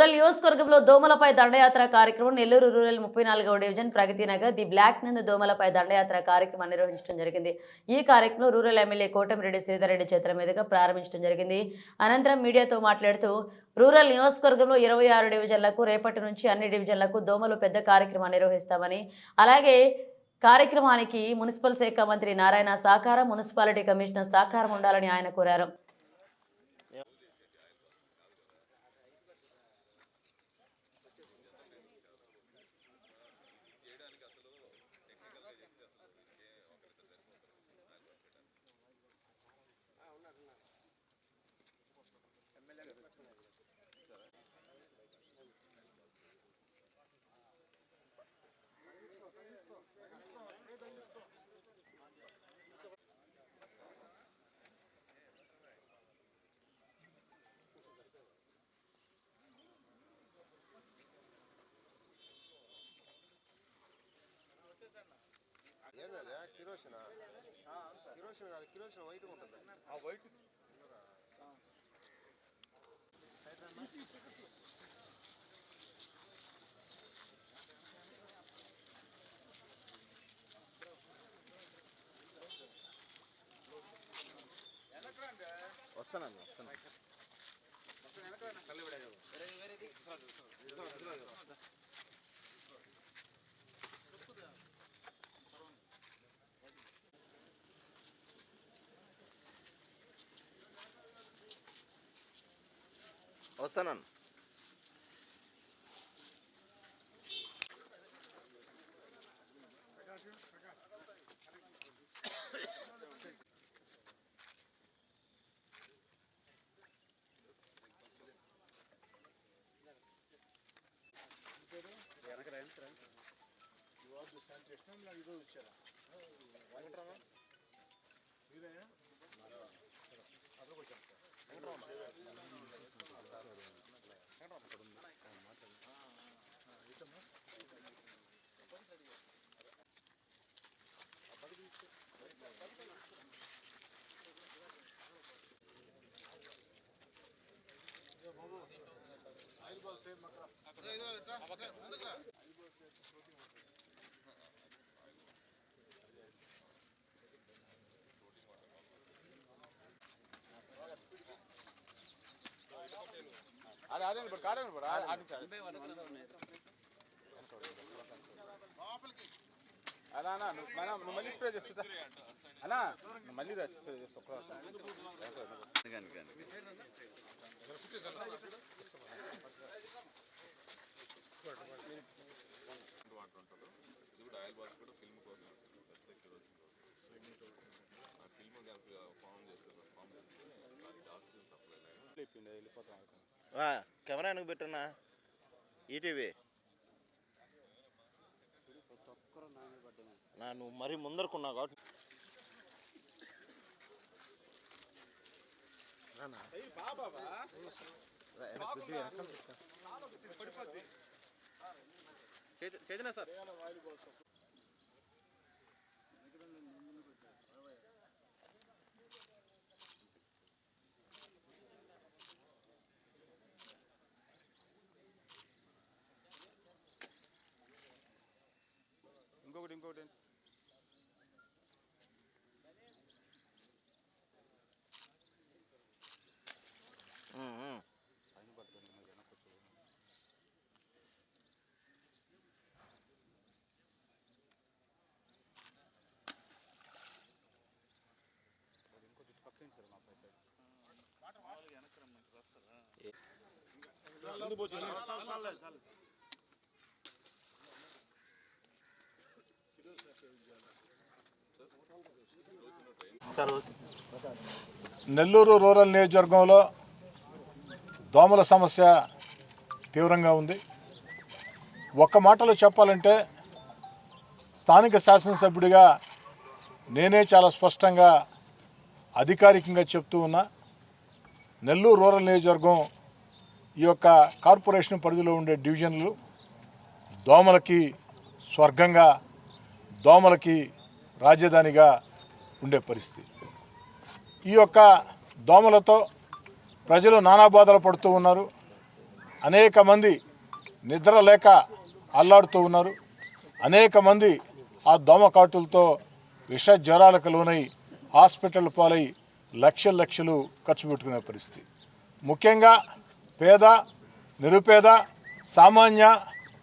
Rural నియోజకవర్గంలో దోమలపై దండయాత్ర కార్యక్రమం నెల్లూరు రూరల్ 34వ division Pragathi Nagar D block నందు దోమలపై దండయాత్ర కార్యక్రమం నిర్వహించడం జరిగింది. ఈ కార్యక్రమంలో రూరల్ ఎమ్మెల్యే కోటమిరెడ్డి శ్రీధర్ రెడ్డి చేతుల మీదుగా ప్రారంభించడం జరిగింది. అనంతరం మీడియాతో మాట్లాడుతూ రూరల్ నియోజకవర్గంలో 26 డివిజన్లకు రేపటి నుంచి అన్ని డివిజన్లకు దోమలు పెద్ద కార్యక్రమాన్ని నిర్వహిస్తామని, అలాగే కార్యక్రమానికి మున్సిపల్ శాఖ మంత్రి నారాయణ సహకారం, మున్సిపాలిటీ కమిషనర్ సహకారం ఉండాలని ఆయన కోరారు. కిరోసిన్ కాదు, కిరోసిన్ వైట్ ఉంటుంది. వైట్ వస్తానండి, వస్తానండి. అన్నా నువ్వు మళ్ళీ స్ప్రే చేస్తా అన్నా, మళ్ళీ స్ప్రే చేస్తా. వాటర్ ఉంటుంది, ఇది కూడా ఆయిల్ బాక్స్ కూడా ఫిల్మ్ కోసం ఫిల్మ్ ఫామ్ చేస్తారు. కెమెరా వెనక పెట్టన్నా, ఈటీవీ నువ్వు మరీ ముందరుకున్నావు కాబట్టి చేద్దా సార్. ఇంకోటి నెల్లూరు రూరల్ నియోజకవర్గంలో దోమల సమస్య తీవ్రంగా ఉంది. ఒక్క మాటలో చెప్పాలంటే స్థానిక శాసనసభ్యుడిగా నేనే చాలా స్పష్టంగా అధికారికంగా చెప్తూ ఉన్నా, నెల్లూరు రూరల్ నియోజకవర్గం ఈ యొక్క కార్పొరేషన్ పరిధిలో ఉండే డివిజన్లు దోమలకి స్వర్గంగా, దోమలకి రాజధానిగా ఉండే పరిస్థితి. ఈ యొక్క దోమలతో ప్రజలు నానా బాధలు పడుతూ ఉన్నారు. అనేక మంది నిద్ర లేక అల్లాడుతూ ఉన్నారు. అనేక మంది ఆ దోమ కాటులతో విష జ్వరాలకు లోనై హాస్పిటల్ పాలై లక్షలు ఖర్చు పెట్టుకునే పరిస్థితి. ముఖ్యంగా పేద, నిరుపేద, సామాన్య,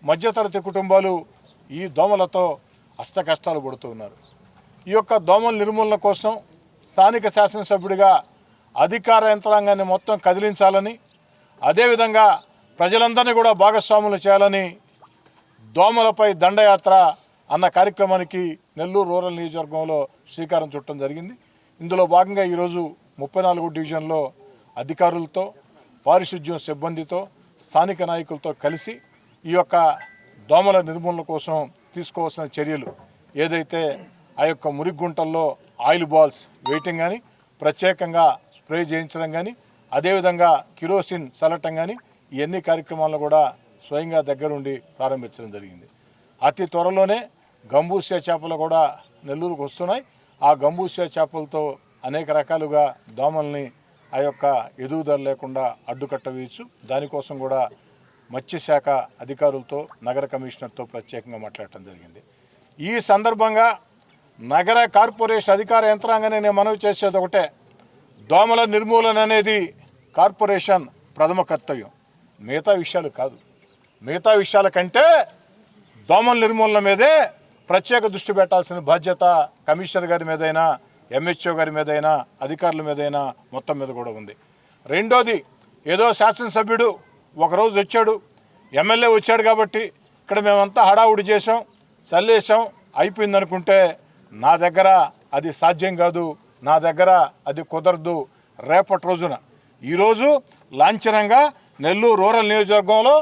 మధ్యతరగతి కుటుంబాలు ఈ దోమలతో అష్ట కష్టాలు పడుతూ ఉన్నారు. ఈ యొక్క దోమల నిర్మూలన కోసం స్థానిక శాసనసభ్యుడిగా అధికార యంత్రాంగాన్ని మొత్తం కదిలించాలని, అదేవిధంగా ప్రజలందరినీ కూడా భాగస్వాములు చేయాలని దోమలపై దండయాత్ర అన్న కార్యక్రమానికి నెల్లూరు రూరల్ నియోజకవర్గంలో శ్రీకారం చుట్టడం జరిగింది. ఇందులో భాగంగా ఈరోజు 34 డివిజన్లో అధికారులతో, పారిశుద్ధ్యం సిబ్బందితో, స్థానిక నాయకులతో కలిసి ఈ యొక్క దోమల నిర్మూలన కోసం తీసుకోవాల్సిన చర్యలు ఏదైతే ఆ యొక్క మురిగుంటల్లో ఆయిల్ బాల్స్ వేయటం కానీ, ప్రత్యేకంగా స్ప్రే చేయించడం కానీ, అదేవిధంగా కిరోసిన్ చల్లటం కానీ, ఇవన్నీ కార్యక్రమాలను కూడా స్వయంగా దగ్గరుండి ప్రారంభించడం జరిగింది. అతి త్వరలోనే గంబూసియా చేపలు కూడా నెల్లూరుకు వస్తున్నాయి. ఆ గంబూసియా చేపలతో అనేక రకాలుగా దోమల్ని ఆ యొక్క ఎదుగుదల లేకుండా అడ్డుకట్ట వేయచ్చు. దానికోసం కూడా మత్స్యశాఖ అధికారులతో, నగర కమిషనర్తో ప్రత్యేకంగా మాట్లాడటం జరిగింది. ఈ సందర్భంగా నగర కార్పొరేషన్ అధికార యంత్రాంగాన్ని నేను మనవి చేసేది ఒకటే, దోమల నిర్మూలన అనేది కార్పొరేషన్ ప్రథమ కర్తవ్యం, మిగతా విషయాలు కాదు. మిగతా విషయాల కంటే దోమల నిర్మూలన మీదే ప్రత్యేక దృష్టి పెట్టాల్సిన బాధ్యత కమిషనర్ గారి మీదైనా, ఎంహెచ్ఓ గారి మీదైనా, అధికారుల మీదైనా మొత్తం మీద కూడా ఉంది. రెండోది, ఏదో శాసనసభ్యుడు ఒకరోజు వచ్చాడు, ఎమ్మెల్యే వచ్చాడు కాబట్టి ఇక్కడ మేమంతా హడావుడి చేసాం, చల్లేసాం, అయిపోయిందనుకుంటే నా దగ్గర అది సాధ్యం కాదు, నా దగ్గర అది కుదరదు. రేపటి రోజున ఈరోజు లాంఛనంగా నెల్లూరు రూరల్ నియోజకవర్గంలో